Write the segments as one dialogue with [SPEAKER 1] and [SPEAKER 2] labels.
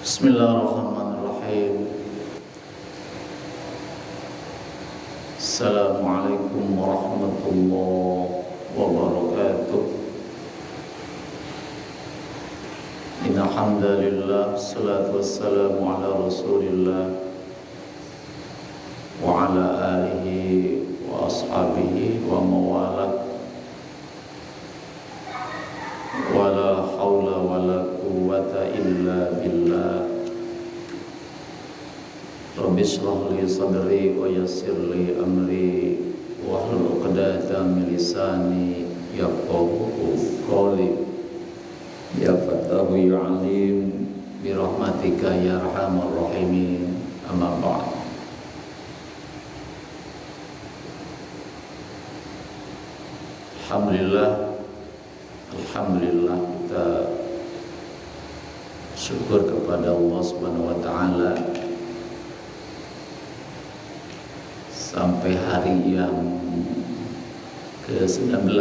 [SPEAKER 1] Bismillahirrahmanirrahim. Assalamualaikum warahmatullahi wabarakatuh. Innal hamdalillah, salatu wassalamu ala Rasulillah wa ala alihi wa ashabihi wa mawalah. Wala haula wala quwwata illa billah. Rabbi shrah li sadri wa yassir li amri wahlul 'uqdatam min lisani yafqahu qawli. Ya Fattahu ya Alim bi rahmatika ya arhamar rahimin. Amma ba'd. Alhamdulillah kita syukur kepada Allah Subhanahu wa taala sampai hari yang ke-19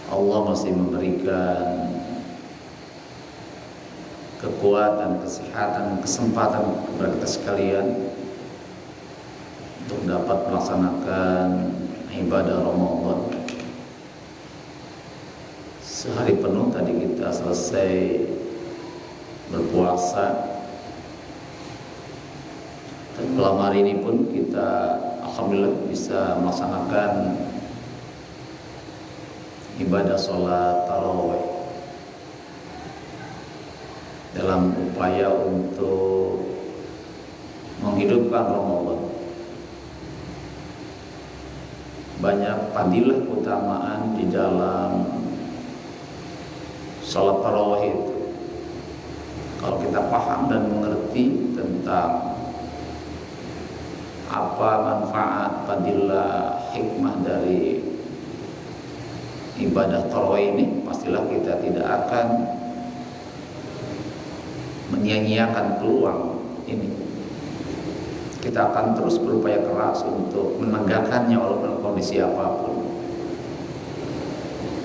[SPEAKER 1] Allah masih memberikan kekuatan, kesehatan, kesempatan kepada kita sekalian untuk dapat melaksanakan ibadah Ramadan. Sehari penuh tadi kita selesai berpuasa, dan malam hari ini pun kita alhamdulillah bisa melaksanakan ibadah sholat tarawih dalam upaya untuk menghidupkan Ramadan. Banyak fadilah keutamaan di dalam sholat tarawih itu. Kalau kita paham dan mengerti tentang apa manfaat, fadilah, hikmah dari ibadah tarawih ini, pastilah kita tidak akan menyia-nyiakan peluang ini. Kita akan terus berupaya keras untuk menegakkannya walaupun kondisi apapun.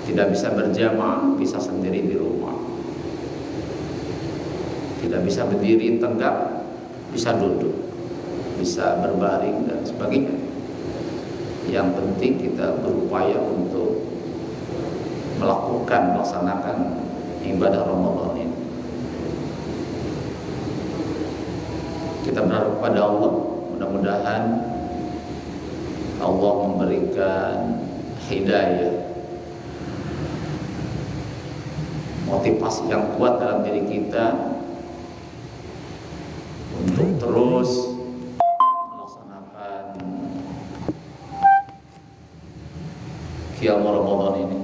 [SPEAKER 1] Tidak bisa berjamaah, bisa sendiri di rumah. Tidak bisa berdiri tegak, bisa duduk, bisa berbaring dan sebagainya. Yang penting kita berupaya untuk melaksanakan ibadah Ramadan ini. Kita berharap kepada Allah, mudah-mudahan Allah memberikan hidayah, motivasi yang kuat dalam diri kita untuk terus melaksanakan qiyam Ramadan ini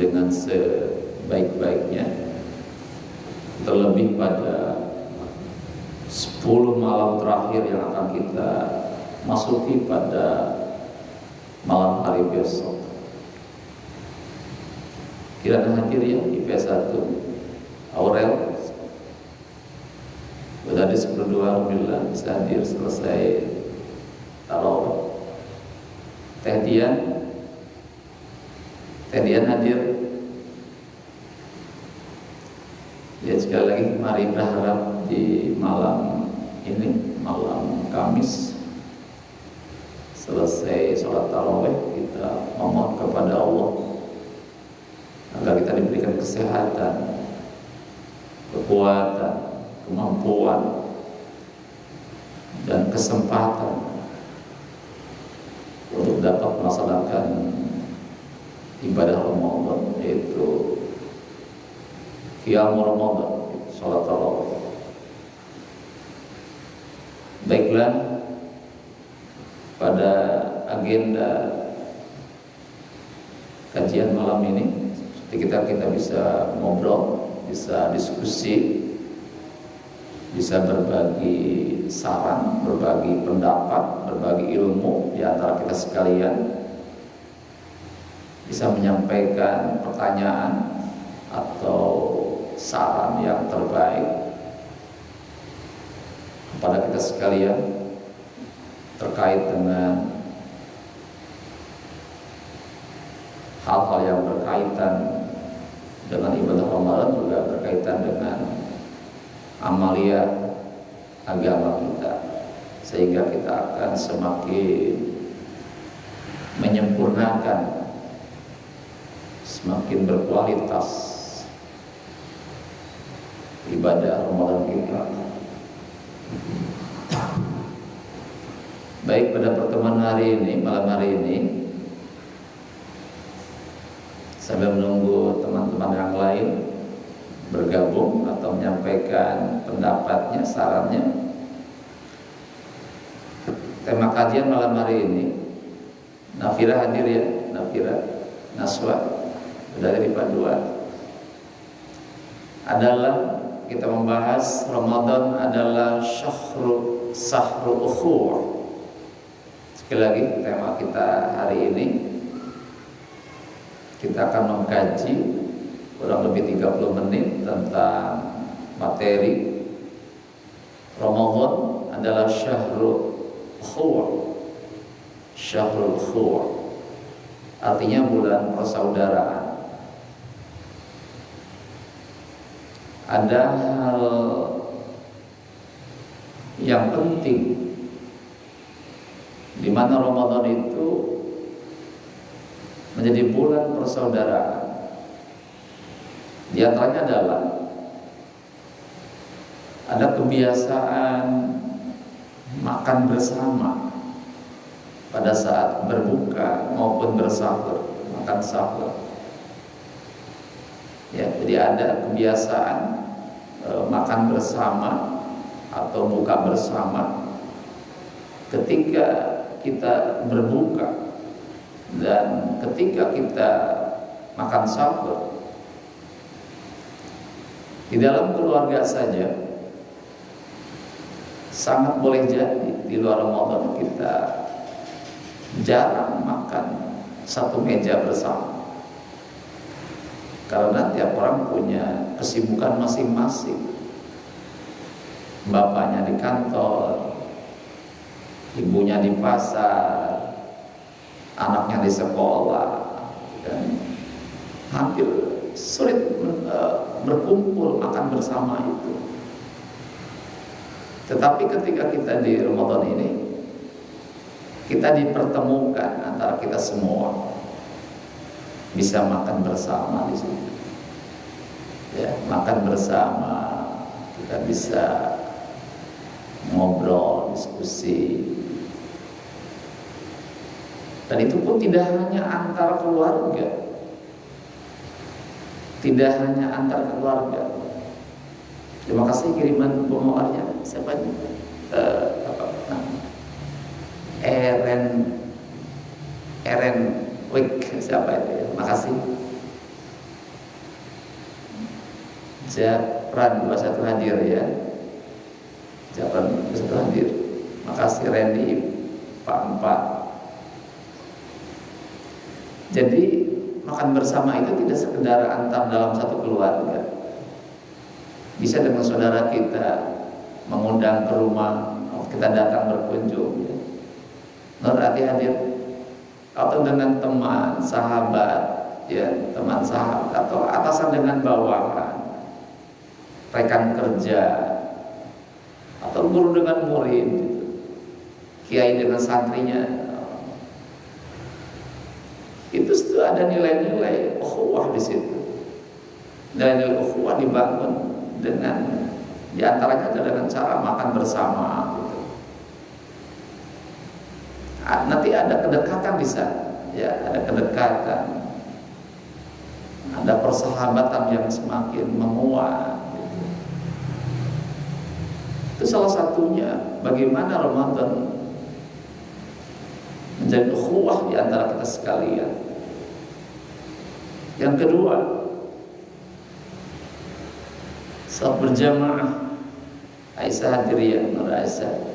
[SPEAKER 1] dengan sebaik-baiknya, terlebih pada 10 malam terakhir yang akan kita masuki pada malam hari besok. Kiranya hadir ya IP1 Aurel. Tadi sebelum alhamdulillah bisa hadir selesai tarawih. Tehdian hadir. Ya, sekali lagi mari berharap di malam ini, malam Kamis, selesai sholat tarawih, kita memohon kepada Allah agar kita diberikan kesehatan, kekuatan, kemampuan, dan kesempatan untuk dapat melaksanakan ibadah Ramadan, yaitu qiyam Ramadan, sholat tarawih. Baiklah, pada agenda kajian malam ini kita bisa ngobrol, bisa diskusi, bisa berbagi saran, berbagi pendapat, berbagi ilmu di antara kita sekalian, bisa menyampaikan pertanyaan atau saran yang terbaik kepada kita sekalian terkait dengan hal-hal yang berkaitan dengan ibadah Ramadan, juga berkaitan dengan amalia agama kita, sehingga kita akan semakin menyempurnakan, semakin berkualitas ibadah Ramadan kita. Baik, pada pertemuan hari ini, malam hari ini, sambil menunggu teman-teman yang lain bergabung atau menyampaikan pendapatnya, sarannya, tema kajian malam hari ini, Nafira hadir ya, Nafira, Naswa dari Paduan, adalah kita membahas Ramadan adalah syahrul ukhuwah. Sekali lagi, tema kita hari ini, kita akan mengkaji kurang lebih 30 menit tentang materi Ramadan adalah syahrul ukhuwah, artinya bulan persaudaraan. Ada hal yang penting di mana Ramadan itu menjadi bulan persaudaraan. Di antaranya adalah ada kebiasaan makan bersama pada saat berbuka maupun bersahur, makan sahur. Ya, jadi ada kebiasaan makan bersama atau buka bersama ketika kita berbuka dan ketika kita makan sahur. Di dalam keluarga saja sangat boleh jadi di luar Ramadan kita jarang makan satu meja bersama, karena tiap orang punya kesibukan masing-masing. Bapaknya di kantor, ibunya di pasar, anaknya di sekolah, dan hampir sulit berkumpul makan bersama itu. Tetapi ketika kita di Ramadan ini, kita dipertemukan antara kita semua, bisa makan bersama di sini. Ya, makan bersama, kita bisa ngobrol, diskusi. Dan itu pun tidak hanya antar keluarga, tidak hanya antar keluarga. Terima kasih kiriman pemoarnya. Siapa ini? Eren Wik, siapa itu ya? Makasih. Japran 21 hadir ya. Japran 21 hadir. Makasih Randy Pak 4. Jadi makan bersama itu tidak sekedar antar dalam satu keluarga. Bisa dengan saudara kita mengundang ke rumah, kita datang berkunjung ya. Berarti hadir, atau dengan teman, sahabat ya, teman sahabat, atau atasan dengan bawahan, rekan kerja, atau guru dengan murid gitu. Kiai dengan santrinya. Itu ada nilai-nilai ukhuwah di situ. Nilai-nilai ukhuwah dibangun dengan, diantaranya adalah dengan cara makan bersama gitu. Nanti ada kedekatan di sana, ya, ada kedekatan, ada persahabatan yang semakin menguat gitu. Itu salah satunya bagaimana Ramadan menjadi ukhuwah di antara kita sekalian. Yang kedua, saat berjamaah, Aisyah hadir ya, Nur Aisyah,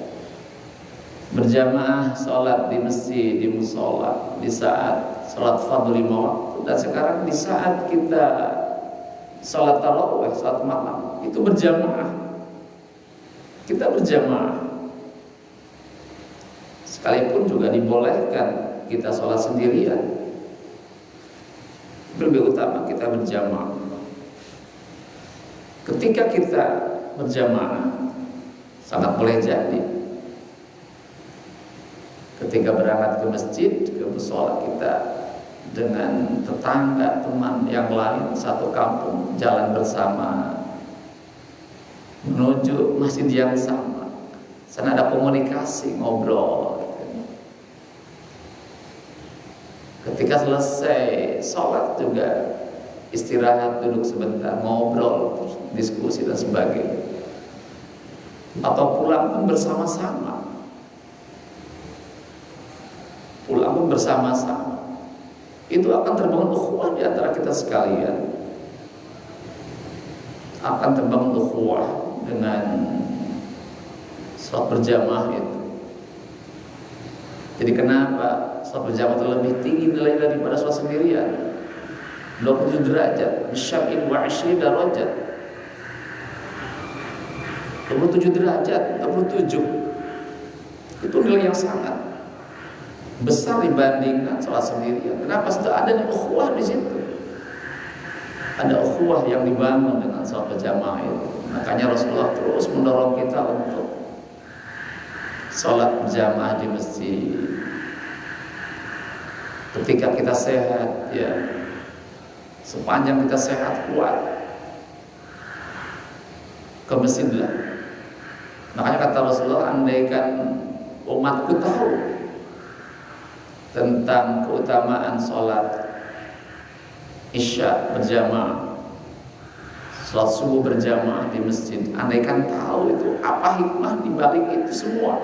[SPEAKER 1] berjamaah sholat di masjid, di musola, di saat sholat fardhu 5 waktu, dan sekarang di saat kita sholat tarawih, sholat malam, itu berjamaah. Kita berjamaah. Sekalipun juga dibolehkan kita sholat sendirian, lebih utama kita berjamaah. Ketika kita berjamaah sangat boleh jadi ketika berangkat ke masjid, ke mushola kita dengan tetangga, teman yang lain satu kampung, jalan bersama menuju masjid yang sama. Sana ada komunikasi, ngobrol. Ketika selesai sholat juga istirahat, duduk sebentar, ngobrol, diskusi dan sebagainya. Atau pulang pun bersama-sama. Itu akan terbangun ukhuwah di antara kita sekalian. Akan terbangun ukhuwah dengan sholat berjamaah itu. Jadi kenapa sholat berjamaah itu lebih tinggi nilai daripada sholat sendirian? 27 derajat, bisyab'in wa 20 derajat. 27 derajat, 27. Itu nilai yang sangat besar dibandingkan sholat sendirian. Kenapa? Sudah ada ukhuwah di situ. Ada ukhuwah yang dibangun dengan sholat berjamaah itu. Makanya Rasulullah terus mendorong kita untuk sholat berjamaah di masjid. Ketika kita sehat, ya, sepanjang kita sehat kuat, ke masjidlah. Makanya kata Rasulullah, andaikan umatku tahu tentang keutamaan sholat isya berjamaah, sholat subuh berjamaah di masjid, andaikan tahu itu, apa hikmah dibalik itu semua?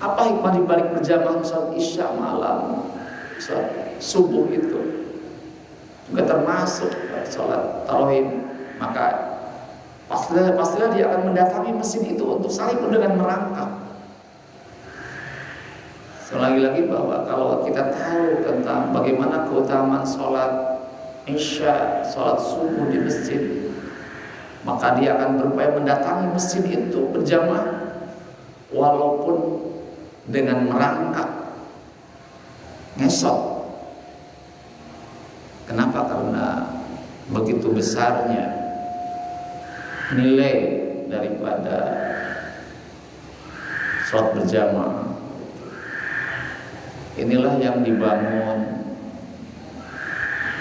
[SPEAKER 1] Apa hikmah dibalik berjamaah sholat isya malam, sholat subuh itu juga termasuk sholat tarawih? Maka pastilah dia akan mendatangi masjid itu untuk saling dengan merangkap. Lagi-lagi bahwa kalau kita tahu tentang bagaimana keutamaan sholat isya, sholat subuh di masjid, maka dia akan berupaya mendatangi masjid itu berjamaah, walaupun dengan merangkak, ngesot. Kenapa? Karena begitu besarnya nilai daripada sholat berjamaah. Inilah yang dibangun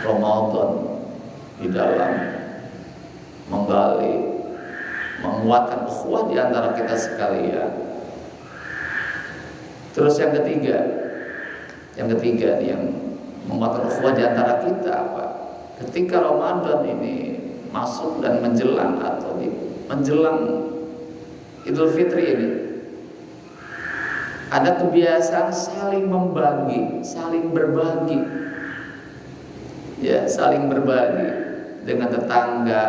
[SPEAKER 1] Ramadan di dalam menggali, menguatkan ukhuwah di antara kita sekalian. Terus yang ketiga yang menguatkan ukhuwah di antara kita apa? Ketika Ramadan ini masuk dan menjelang atau menjelang Idul Fitri ini, ada kebiasaan saling membagi, saling berbagi, ya, saling berbagi dengan tetangga,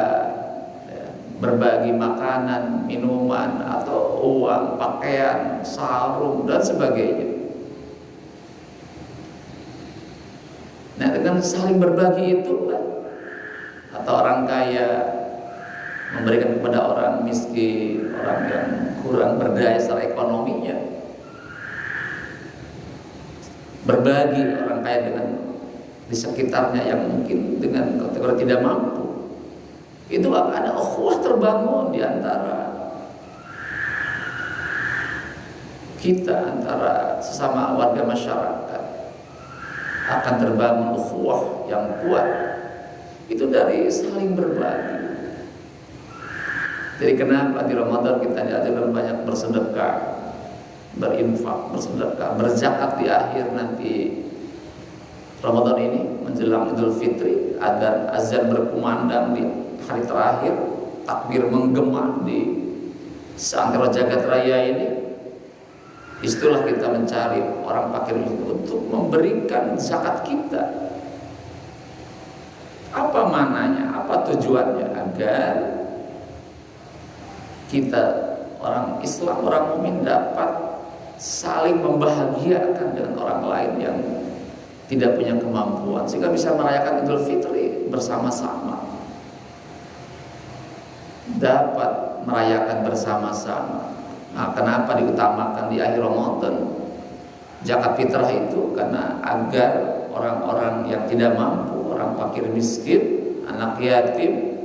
[SPEAKER 1] ya, berbagi makanan, minuman, atau uang, pakaian, sarung dan sebagainya. Nah, dengan saling berbagi itu, atau orang kaya memberikan kepada orang miskin, orang yang kurang berdaya secara ekonominya, berbagi orang kaya dengan di sekitarnya yang mungkin dengan kategori tidak mampu, itu akan ada ukhuwah terbangun di antara kita, antara sesama warga masyarakat. Akan terbangun ukhuwah yang kuat itu dari saling berbagi. Jadi kenapa di Ramadan kita diajarkan banyak bersedekah, berinfak, bersedekah, berzakat di akhir nanti Ramadan ini menjelang Idul Fitri, adzan azan berkumandang di hari terakhir, takbir menggema di seantero jagat raya ini. Disitulah kita mencari orang fakir untuk memberikan zakat kita. Apa mananya? Apa tujuannya? Agar kita orang Islam, orang mukmin dapat saling membahagiakan dengan orang lain yang tidak punya kemampuan, sehingga bisa merayakan Idul Fitri bersama-sama, dapat merayakan bersama-sama. Nah, kenapa diutamakan di akhir Ramadan zakat fitrah itu? Karena agar orang-orang yang tidak mampu, orang fakir miskin, anak yatim,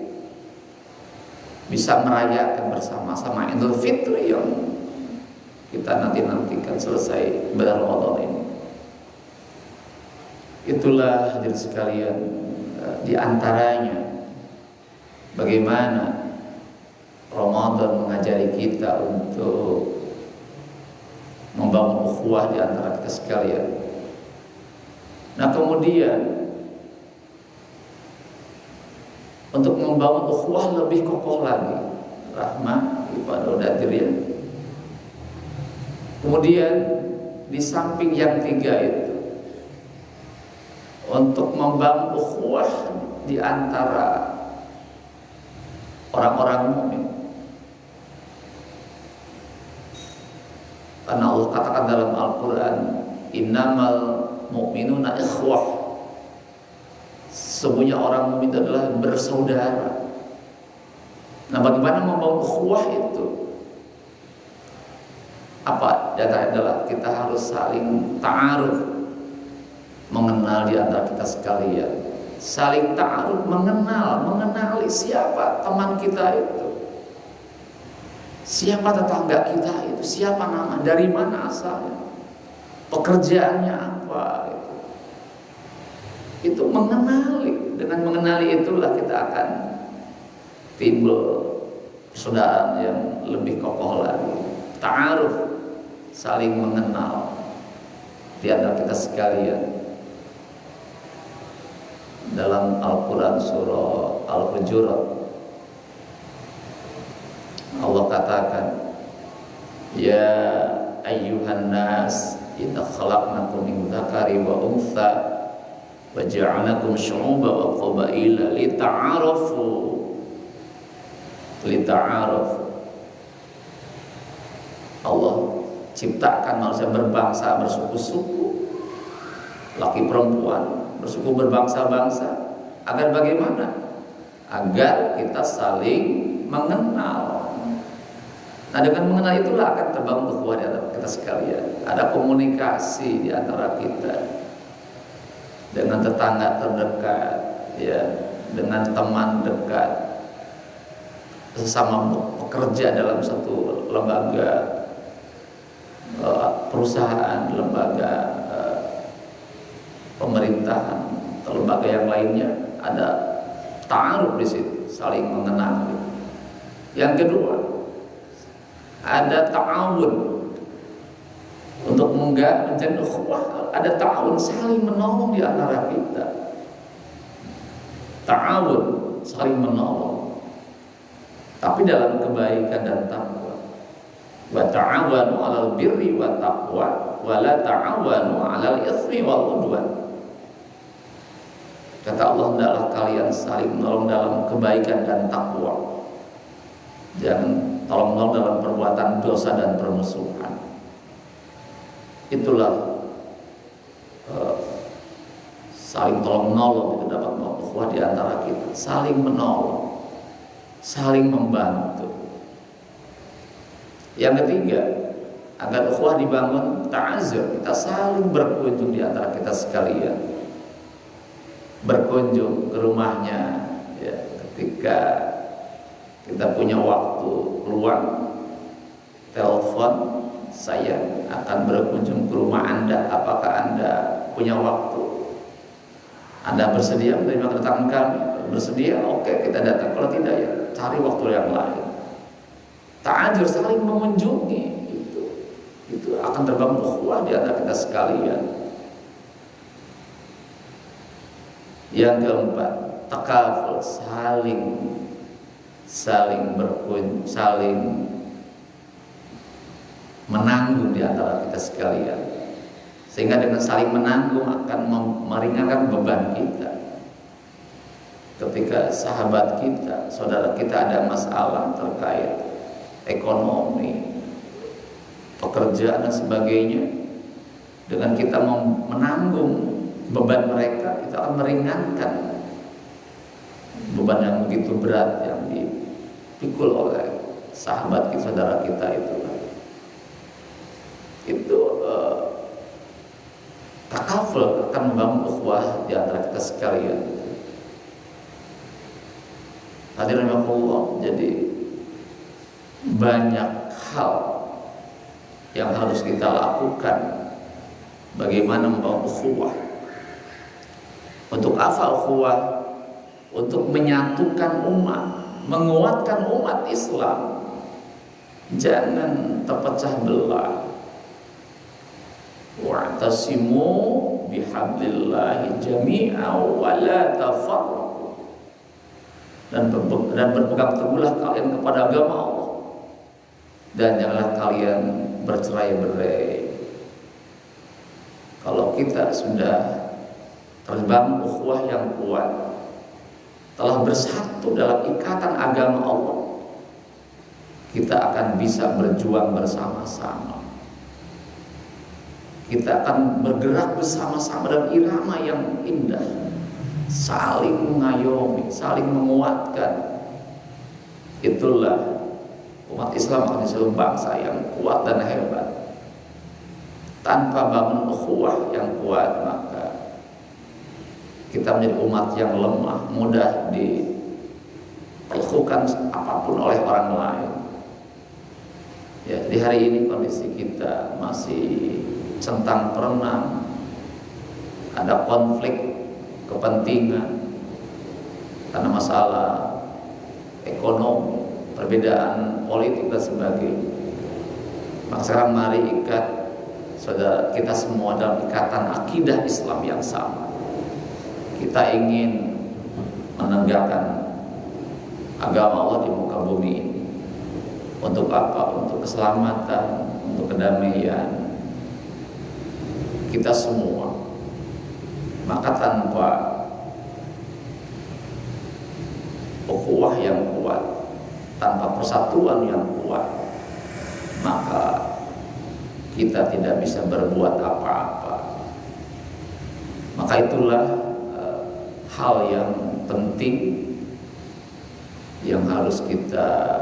[SPEAKER 1] bisa merayakan bersama-sama Idul Fitri yang kita nantikan selesai bulan Ramadan ini. Itulah hadirin sekalian, di antaranya bagaimana Ramadan mengajari kita untuk membangun ukhuwah di antara kita sekalian. Nah, kemudian untuk membangun ukhuwah lebih kokoh lagi, rahmah kepada hadirin. Kemudian di samping yang tiga itu, untuk membangun ukhuwah di antara orang-orang mukmin. Karena Allah katakan dalam Al-Quran, innamal mu'minuna ikhwah. Semuanya orang mukmin adalah bersaudara. Nah, bagaimana membangun ukhuwah itu? Apa? Data adalah kita harus saling ta'aruf, mengenal di antara kita sekalian. Saling ta'aruf, mengenali siapa teman kita itu, siapa tetangga kita itu, siapa nama, dari mana asalnya, pekerjaannya apa itu. Itu mengenali. Dengan mengenali itulah kita akan timbul persaudaraan yang lebih kokoh lagi. Ta'aruf, saling mengenal di antara kita sekalian. Dalam Al-Quran surah Al-Hujurat, Allah katakan, ya ayyuhan nas inna khalaqnakum min dzakari wa untha wa ja'alnakum syu'uban wa qabaila lita'arafu. Allah ciptakan manusia berbangsa, bersuku-suku, laki perempuan, bersuku berbangsa-bangsa. Agar bagaimana? Agar kita saling mengenal. Nah, dengan mengenal itulah akan terbangun ukhuwah di antara kita sekalian. Ada komunikasi di antara kita dengan tetangga terdekat, ya, dengan teman dekat, sesama pekerja dalam satu lembaga perusahaan, lembaga pemerintahan, atau lembaga yang lainnya. Ada ta'aruf di situ, saling mengenal. Yang kedua, ada ta'awun untuk menjadi ukhuwah. Ada ta'awun, saling menolong di antara kita. Ta'awun, saling menolong, tapi dalam kebaikan dan takwa. Wa ta'awanu 'alal birri wa taqwa wa la ta'awanu 'alal itsmi wal 'udwan. Kata Allah, hendaklah kalian saling menolong dalam kebaikan dan takwa. Jangan tolong-menolong dalam perbuatan dosa dan permusuhan. Itulah saling tolong-menolong, itu dapat ukhuwah di antara kita. Saling menolong, saling membantu. Yang ketiga, agar ukhuwah dibangun, ta'azur, kita saling berkunjung di antara kita sekalian. Berkunjung ke rumahnya, ya, ketika kita punya waktu luang, telepon, saya akan berkunjung ke rumah Anda. Apakah Anda punya waktu? Anda bersedia menerima kedatangan kami? Bersedia? Oke, kita datang. Kalau tidak, ya cari waktu yang lain. Ta'ajur, saling mengunjungi, itu akan terbangun ukhuwah di antara kita sekalian. Yang keempat, takaful, saling menanggung di antara kita sekalian. Sehingga dengan saling menanggung akan meringankan beban kita. Ketika sahabat kita, saudara kita ada masalah terkait ekonomi, pekerjaan dan sebagainya, dengan kita menanggung beban mereka, kita akan meringankan beban yang begitu berat yang dipikul oleh sahabat kita, saudara kita itu takaful akan membangun ukhuwah di antara kita sekalian. Hadirin Allah, jadi banyak hal yang harus kita lakukan. Bagaimana membangun ukhuwah? Untuk apa ukhuwah? Untuk menyatukan umat, menguatkan umat Islam. Jangan terpecah belah. Wa'tasimu bihablillahi jami'an wa la tafarraqu. Dan berpegang teguhlah kalian kepada agama Allah, dan janganlah kalian bercerai-berai. Kalau kita sudah terbangun ukhuwah yang kuat, telah bersatu dalam ikatan agama Allah, kita akan bisa berjuang bersama-sama. Kita akan bergerak bersama-sama dalam irama yang indah, saling mengayomi, saling menguatkan. Itulah umat Islam akan disebut bangsa yang kuat dan hebat. Tanpa bangun ukhuwah yang kuat, maka kita menjadi umat yang lemah, mudah diperlakukan apapun oleh orang lain. Ya, di hari ini kondisi kita masih centang perenang, ada konflik kepentingan karena masalah ekonomi, perbedaan politik dan sebagainya. Maka sekarang mari ikat saudara kita semua dalam ikatan akidah Islam yang sama. Kita ingin menegakkan agama Allah di muka bumi ini. Untuk apa? Untuk keselamatan, untuk kedamaian kita semua. Maka tanpa ukhuwah yang kuat, tanpa persatuan yang kuat, maka kita tidak bisa berbuat apa-apa. Maka itulah hal yang penting yang harus kita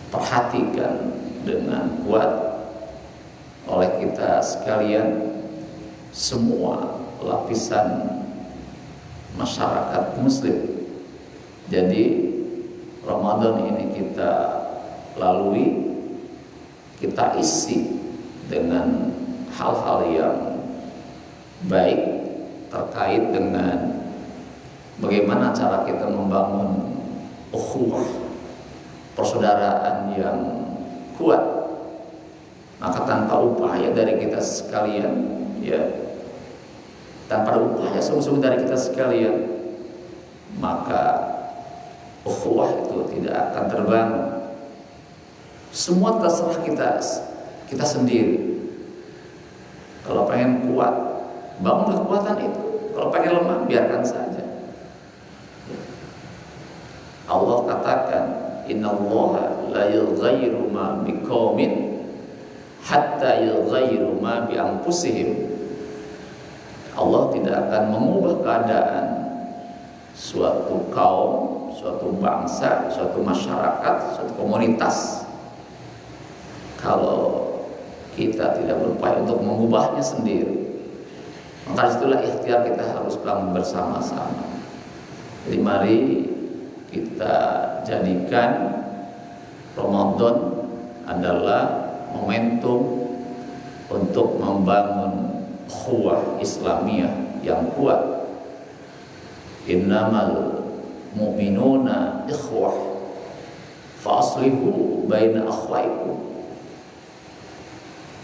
[SPEAKER 1] perhatikan dengan kuat oleh kita sekalian, semua lapisan masyarakat muslim. Jadi Ramadan ini kita lalui, kita isi dengan hal-hal yang baik terkait dengan bagaimana cara kita membangun ukhuwah, persaudaraan yang kuat. Maka tanpa upaya dari kita sekalian, ya, tanpa upaya sungguh-sungguh dari kita sekalian, maka ukhuwah itu tidak akan terbangun. Semua terserah kita sendiri. Kalau pengen kuat, bangun kekuatan itu. Kalau pengen lemah, biarkan saja. Allah katakan, innallaha la yughayyiru ma biqaumin hatta yughayyiru ma bi anfusihim. Allah tidak akan mengubah keadaan suatu kaum, suatu bangsa, suatu masyarakat, suatu komunitas kalau kita tidak berupaya untuk mengubahnya sendiri. Maka itulah ikhtiar kita harus bangun bersama-sama. Jadi mari kita jadikan Ramadan adalah momentum untuk membangun ukhuwah Islamiyah yang kuat. Innamal mu'minuna ikhwah fa'aslihu baina akhwaikum.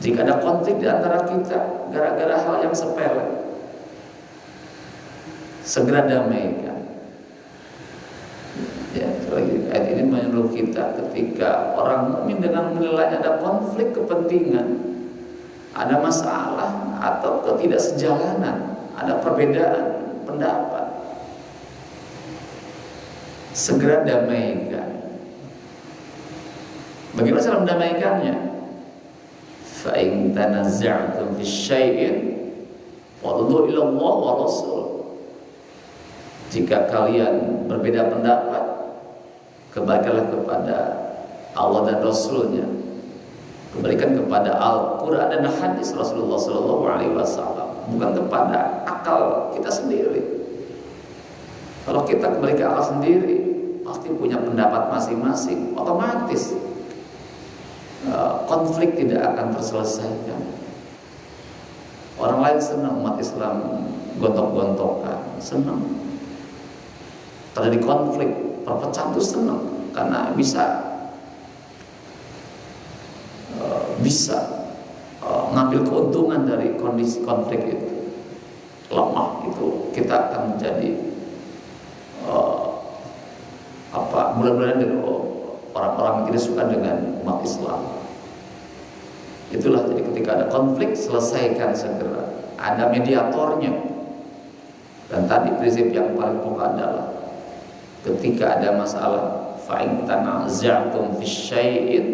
[SPEAKER 1] Jika ada konflik di antara kita gara-gara hal yang sepele, segera damaikan. Ya, ayat ini menyuruh kita ketika orang mukmin dengan menilai ada konflik kepentingan, ada masalah atau ketidaksejalanan, ada perbedaan pendapat, segera damaikan. Bagaimana cara mendamaikannya? Fa in tanazza'tum fi syai'in fad'u ila Allah wa Rasul. Jika kalian berbeda pendapat, kembalikanlah kepada Allah dan Rasulnya. Kembalikan kepada Al-Quran dan hadis Rasulullah SAW, bukan kepada akal kita sendiri. Kalau kita kembali ke akal sendiri, pasti punya pendapat masing-masing, otomatis konflik tidak akan terselesaikan. Orang lain senang umat Islam gontok-gontokan, senang. Terjadi konflik, perpecahan itu senang karena bisa ngambil keuntungan dari kondisi konflik itu. Lemah itu kita akan menjadi mudah-mudahan dari orang-orang yang tidak suka dengan umat Islam. Itulah, jadi ketika ada konflik selesaikan segera, ada mediatornya. Dan tadi prinsip yang paling pokok adalah ketika ada masalah, fa in tanaza'tum fi syai'in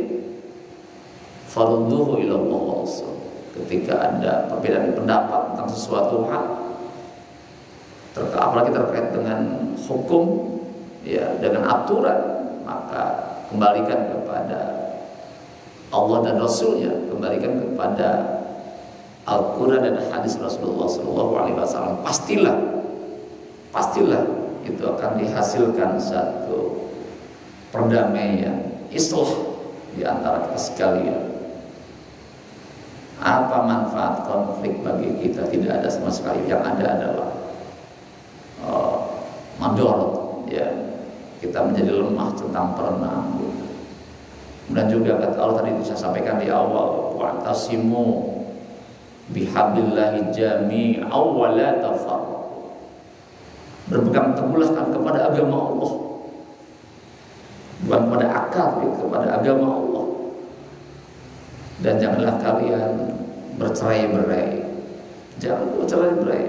[SPEAKER 1] farudduhu ila Allah wa Rasul. Ketika ada perbedaan pendapat tentang sesuatu hal, apalagi terkait dengan hukum, ya, dengan aturan, maka kembalikan kepada Allah dan Rasulnya, kembalikan kepada Al-Quran dan hadis Rasulullah SAW. Pastilah itu akan dihasilkan satu perdamaian, islah di antara kita sekalian. Apa manfaat konflik bagi kita? Tidak ada sama sekali. Yang ada adalah madorot, ya, kita menjadi lemah tentang perenang. Dan juga kata Allah tadi saya sampaikan di awal, wa'tasimu bihablillahi jami'an wa la tafarraqu. Berpegang teguhlah kepada agama Allah, bukan pada akal, kepada agama Allah. Dan janganlah kalian bercerai-berai. Jangan bercerai-berai.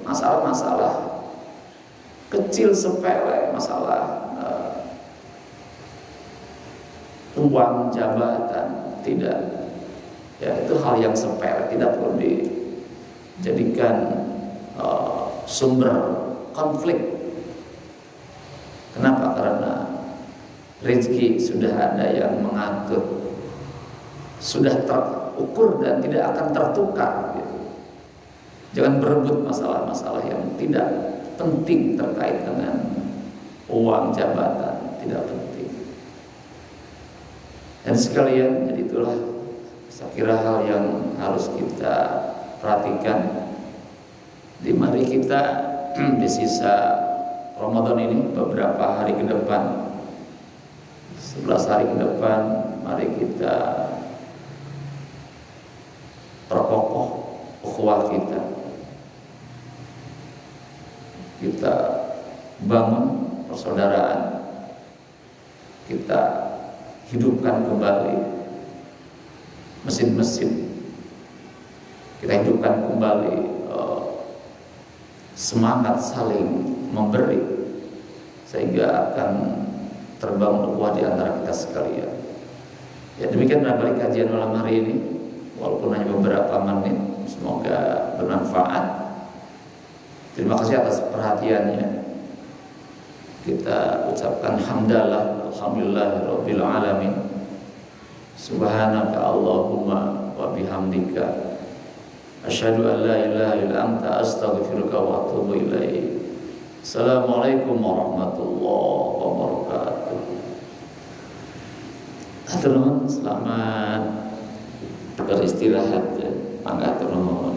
[SPEAKER 1] Masalah-masalah kecil sepele, masalah uang, jabatan, tidak, ya, itu hal yang sepele, tidak perlu dijadikan sumber konflik. Kenapa? Karena rezeki sudah ada yang mengatur, sudah terukur dan tidak akan tertukar, gitu. Jangan berebut masalah-masalah yang tidak penting terkait dengan uang, jabatan, tidak penting. Dan sekalian, jadi itulah saya kira hal yang harus kita perhatikan. Di mari kita di sisa Ramadan ini, beberapa hari ke depan, 11 hari ke depan, mari kita perkokoh ukhuwah kita. Kita bangun persaudaraan, kita hidupkan kembali mesin-mesin, kita hidupkan kembali semangat saling memberi, sehingga akan terbangun ukhuwah di antara kita sekalian. Ya, demikian barangkali kajian malam hari ini, walaupun hanya beberapa menit, semoga bermanfaat. Terima kasih atas perhatiannya. Kita ucapkan hamdalah, alhamdulillahirabbil alamin. Subhanaka Allahumma wa bihamdika asyhadu an la ilaha illa anta astaghfiruka wa atubu ilaik. Assalamualaikum warahmatullahi wabarakatuh. Atur nuhun, selamat beristirahat. Mangga atur nuhun.